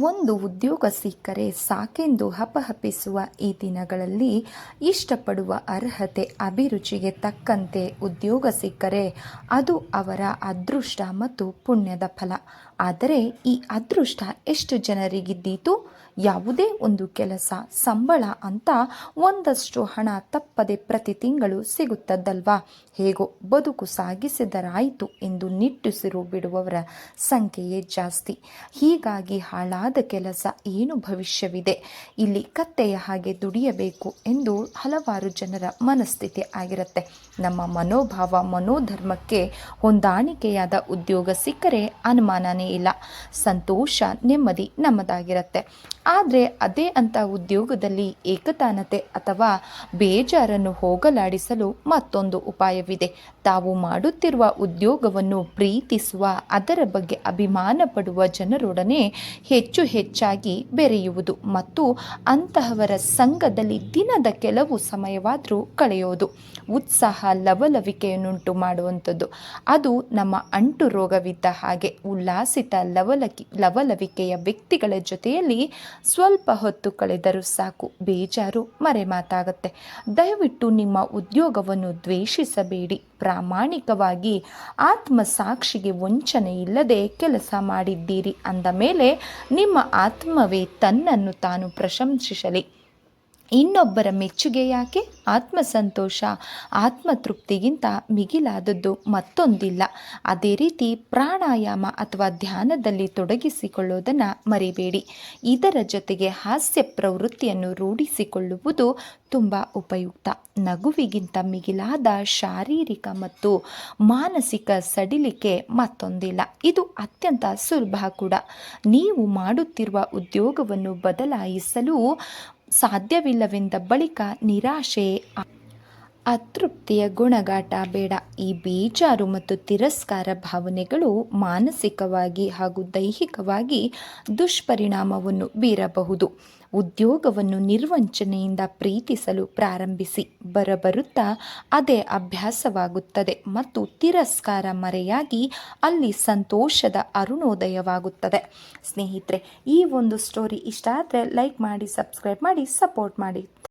ಒಂದು ಉದ್ಯೋಗ ಸಿಕ್ಕರೆ ಸಾಕೆಂದು ಹಪಹಪಿಸುವ ಈ ದಿನಗಳಲ್ಲಿ ಇಷ್ಟಪಡುವ ಅರ್ಹತೆ ಅಭಿರುಚಿಗೆ ತಕ್ಕಂತೆ ಉದ್ಯೋಗ ಸಿಕ್ಕರೆ ಅದು ಅವರ ಅದೃಷ್ಟ ಮತ್ತು ಪುಣ್ಯದ ಫಲ. ಆದರೆ ಈ ಅದೃಷ್ಟ ಎಷ್ಟು ಜನರಿಗಿದ್ದೀತು? ಯಾವುದೇ ಒಂದು ಕೆಲಸ, ಸಂಬಳ ಅಂತ ಒಂದಷ್ಟು ಹಣ ತಪ್ಪದೆ ಪ್ರತಿ ತಿಂಗಳು ಸಿಗುತ್ತದಲ್ವಾ? ಹೇಗೋ ಬದುಕು ಸಾಗಿಸಿದರಾಯಿತು ಎಂದು ನಿಟ್ಟುಸಿರು ಬಿಡುವವರ ಸಂಖ್ಯೆಯೇ ಜಾಸ್ತಿ. ಹೀಗಾಗಿ ಹಾಳಾದ ಕೆಲಸ ಏನು ಭವಿಷ್ಯವಿದೆ, ಇಲ್ಲಿ ಕತ್ತೆಯ ಹಾಗೆ ದುಡಿಯಬೇಕು ಎಂದು ಹಲವಾರು ಜನರ ಮನಸ್ಥಿತಿ ಆಗಿರುತ್ತೆ. ನಮ್ಮ ಮನೋಭಾವ ಮನೋಧರ್ಮಕ್ಕೆ ಹೊಂದಾಣಿಕೆಯಾದ ಉದ್ಯೋಗ ಸಿಕ್ಕರೆ ಅನುಮಾನನೇ ಇಲ್ಲ, ಸಂತೋಷ ನೆಮ್ಮದಿ ನಮ್ಮದಾಗಿರುತ್ತೆ. ಆದರೆ ಅದೇ ಅಂತ ಉದ್ಯೋಗದಲ್ಲಿ ಏಕತಾನತೆ ಅಥವಾ ಬೇಜಾರನ್ನು ಹೋಗಲಾಡಿಸಲು ಮತ್ತೊಂದು ಉಪಾಯವಿದೆ. ತಾವು ಮಾಡುತ್ತಿರುವ ಉದ್ಯೋಗವನ್ನು ಪ್ರೀತಿಸುವ, ಅದರ ಬಗ್ಗೆ ಅಭಿಮಾನ ಪಡುವ ಜನರೊಡನೆ ಹೆಚ್ಚಾಗಿ ಬೆರೆಯುವುದು ಮತ್ತು ಅಂತಹವರ ಸಂಘದಲ್ಲಿ ದಿನದ ಕೆಲವು ಸಮಯವಾದರೂ ಕಳೆಯೋದು ಉತ್ಸಾಹ ಲವಲವಿಕೆಯನ್ನುಂಟು ಮಾಡುವಂಥದ್ದು. ಅದು ನಮ್ಮ ಅಂಟು ರೋಗವಿದ್ದ ಹಾಗೆ. ಉಲ್ಲಾಸಿತ ಲವಲವಿಕೆಯ ವ್ಯಕ್ತಿಗಳ ಜೊತೆಯಲ್ಲಿ ಸ್ವಲ್ಪ ಹೊತ್ತು ಕಳೆದರೂ ಸಾಕು, ಬೇಜಾರು ಮರೆಮಾತಾಗುತ್ತೆ. ದಯವಿಟ್ಟು ನಿಮ್ಮ ಉದ್ಯೋಗವನ್ನು ದ್ವೇಷಿಸಬೇಡಿ. ಪ್ರಾಮಾಣಿಕವಾಗಿ ಆತ್ಮಸಾಕ್ಷಿಗೆ ವಂಚನೆ ಇಲ್ಲದೆ ಕೆಲಸ ಮಾಡಿದ್ದೀರಿ ಅಂದ ಮೇಲೆ ನಿಮ್ಮ ಆತ್ಮವೇ ತನ್ನನ್ನು ತಾನು ಪ್ರಶಂಸಿಸಲಿ. ಇನ್ನೊಬ್ಬರ ಮೆಚ್ಚುಗೆ ಯಾಕೆ? ಆತ್ಮಸಂತೋಷ, ಆತ್ಮತೃಪ್ತಿಗಿಂತ ಮಿಗಿಲಾದದ್ದು ಮತ್ತೊಂದಿಲ್ಲ. ಅದೇ ರೀತಿ ಪ್ರಾಣಾಯಾಮ ಅಥವಾ ಧ್ಯಾನದಲ್ಲಿ ತೊಡಗಿಸಿಕೊಳ್ಳೋದನ್ನು ಮರಿಬೇಡಿ. ಇದರ ಜೊತೆಗೆ ಹಾಸ್ಯ ಪ್ರವೃತ್ತಿಯನ್ನು ರೂಢಿಸಿಕೊಳ್ಳುವುದು ತುಂಬ ಉಪಯುಕ್ತ. ನಗುವಿಗಿಂತ ಮಿಗಿಲಾದ ಶಾರೀರಿಕ ಮತ್ತು ಮಾನಸಿಕ ಸಡಿಲಿಕೆ ಮತ್ತೊಂದಿಲ್ಲ. ಇದು ಅತ್ಯಂತ ಸುಲಭ ಕೂಡ. ನೀವು ಮಾಡುತ್ತಿರುವ ಉದ್ಯೋಗವನ್ನು ಬದಲಾಯಿಸಲು ಸಾಧ್ಯವಿಲ್ಲವೆಂದ ಬಳಿಕ ನಿರಾಶೆ, ಅತೃಪ್ತಿಯ ಗುಣಗಾಟ ಬೇಡ. ಈ ಬೇಜಾರು ಮತ್ತು ತಿರಸ್ಕಾರ ಭಾವನೆಗಳು ಮಾನಸಿಕವಾಗಿ ಹಾಗೂ ದೈಹಿಕವಾಗಿ ದುಷ್ಪರಿಣಾಮವನ್ನು ಬೀರಬಹುದು. ಉದ್ಯೋಗವನ್ನು ನಿರ್ವಂಚನೆಯಿಂದ ಪ್ರೀತಿಸಲು ಪ್ರಾರಂಭಿಸಿ. ಬರುತ್ತಾ ಅದೇ ಅಭ್ಯಾಸವಾಗುತ್ತದೆ ಮತ್ತು ತಿರಸ್ಕಾರ ಮರೆಯಾಗಿ ಅಲ್ಲಿ ಸಂತೋಷದ ಅರುಣೋದಯವಾಗುತ್ತದೆ. ಸ್ನೇಹಿತರೆ, ಈ ಒಂದು ಸ್ಟೋರಿ ಇಷ್ಟ ಆದರೆ ಲೈಕ್ ಮಾಡಿ, ಸಬ್ಸ್ಕ್ರೈಬ್ ಮಾಡಿ, ಸಪೋರ್ಟ್ ಮಾಡಿ.